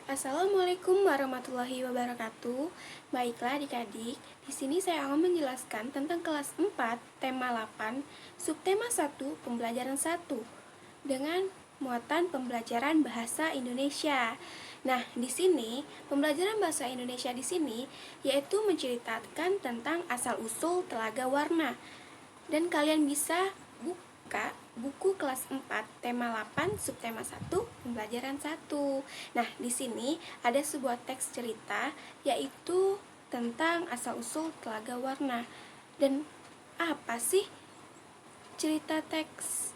Assalamualaikum warahmatullahi wabarakatuh. Baiklah adik-adik, di sini saya akan menjelaskan tentang kelas 4, tema 8, subtema 1, pembelajaran 1 dengan muatan pembelajaran bahasa Indonesia. Nah, di sini pembelajaran bahasa Indonesia di sini yaitu menceritakan tentang asal-usul telaga warna. Dan kalian bisa buka buku kelas 4 tema 8 subtema 1 pembelajaran 1. Nah, di sini ada sebuah teks cerita yaitu tentang asal-usul telaga warna. Dan apa sih cerita teks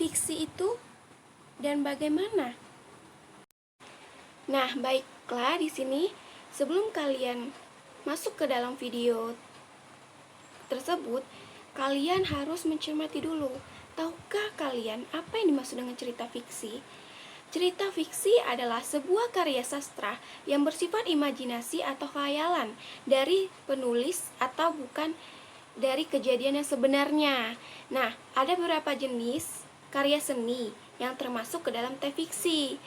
fiksi itu dan bagaimana? Nah, baiklah di sini sebelum kalian masuk ke dalam video tersebut, kalian harus mencermati dulu. Tahukah kalian apa yang dimaksud dengan cerita fiksi? Cerita fiksi adalah sebuah karya sastra yang bersifat imajinasi atau khayalan dari penulis atau bukan dari kejadian yang sebenarnya. Nah, ada beberapa jenis karya seni yang termasuk ke dalam teks fiksi.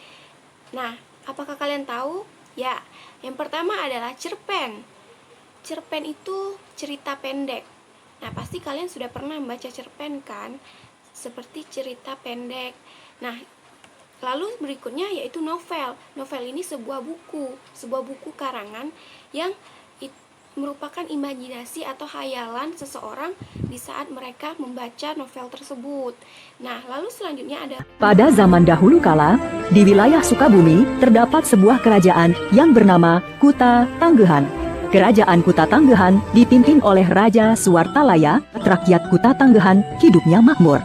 Nah, apakah kalian tahu? Ya, yang pertama adalah cerpen. Cerpen itu cerita pendek. Nah, pasti kalian sudah pernah membaca cerpen kan? Seperti cerita pendek. Nah, lalu berikutnya yaitu novel. Novel ini sebuah buku karangan yang merupakan imajinasi atau khayalan seseorang di saat mereka membaca novel tersebut. Nah, lalu selanjutnya ada pada zaman dahulu kala, di wilayah Sukabumi terdapat sebuah kerajaan yang bernama Kuta Tanggehan. Kerajaan Kuta Tanggehan dipimpin oleh Raja Suwartalaya. Rakyat Kuta Tanggehan hidupnya makmur.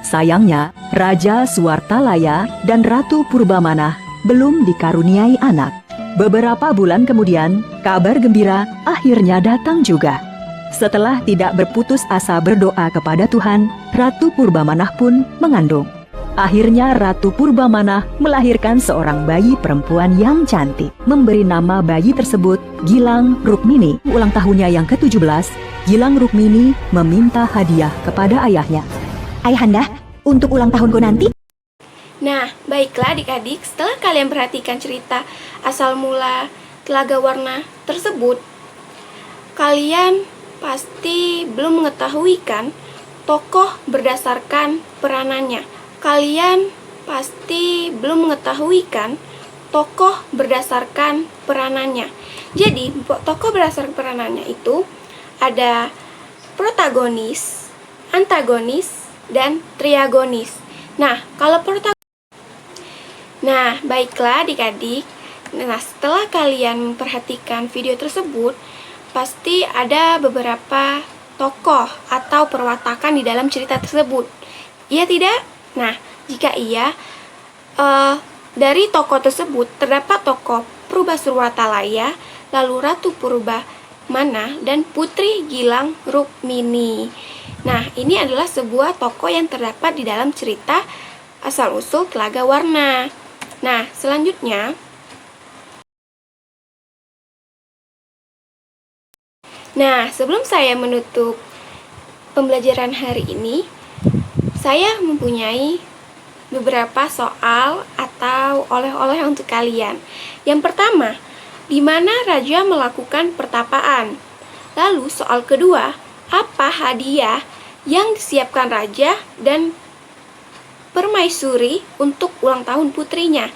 Sayangnya, Raja Suwartalaya dan Ratu Purbamana belum dikaruniai anak. Beberapa bulan kemudian, kabar gembira akhirnya datang juga. Setelah tidak berputus asa berdoa kepada Tuhan, Ratu Purbamana pun mengandung. Akhirnya Ratu Purbamana melahirkan seorang bayi perempuan yang cantik. Memberi nama bayi tersebut Gilang Rukmini. Ulang tahunnya yang ke-17, Gilang Rukmini meminta hadiah kepada ayahnya. Ayahanda, untuk ulang tahunku nanti. Nah, baiklah adik-adik, setelah kalian perhatikan cerita asal mula telaga warna tersebut, kalian pasti belum mengetahui kan tokoh berdasarkan peranannya. Kalian pasti belum mengetahui kan tokoh berdasarkan peranannya. Jadi, tokoh berdasarkan peranannya itu ada protagonis, antagonis, dan triagonis. Nah, Nah, baiklah adik-adik. Nah, setelah kalian memperhatikan video tersebut, pasti ada beberapa tokoh atau perwatakan di dalam cerita tersebut. Iya tidak? Nah, jika iya, dari tokoh tersebut terdapat tokoh Purbasuwartalaya, lalu Ratu Purbamana, dan Putri Gilang Rukmini. Nah, ini adalah sebuah tokoh yang terdapat di dalam cerita asal-usul telaga warna. Nah, selanjutnya, sebelum saya menutup pembelajaran hari ini, saya mempunyai beberapa soal atau oleh-oleh untuk kalian. Yang pertama, di mana raja melakukan pertapaan? Lalu soal kedua, apa hadiah yang disiapkan raja dan permaisuri untuk ulang tahun putrinya?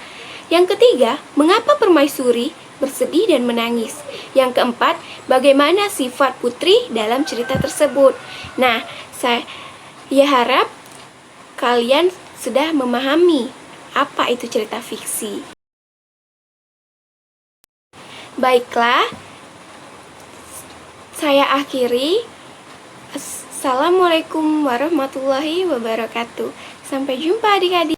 Yang ketiga, mengapa permaisuri bersedih dan menangis? Yang keempat, bagaimana sifat putri dalam cerita tersebut? Nah, saya harap kalian sudah memahami apa itu cerita fiksi. Baiklah, saya akhiri. Assalamualaikum warahmatullahi wabarakatuh. Sampai jumpa adik-adik.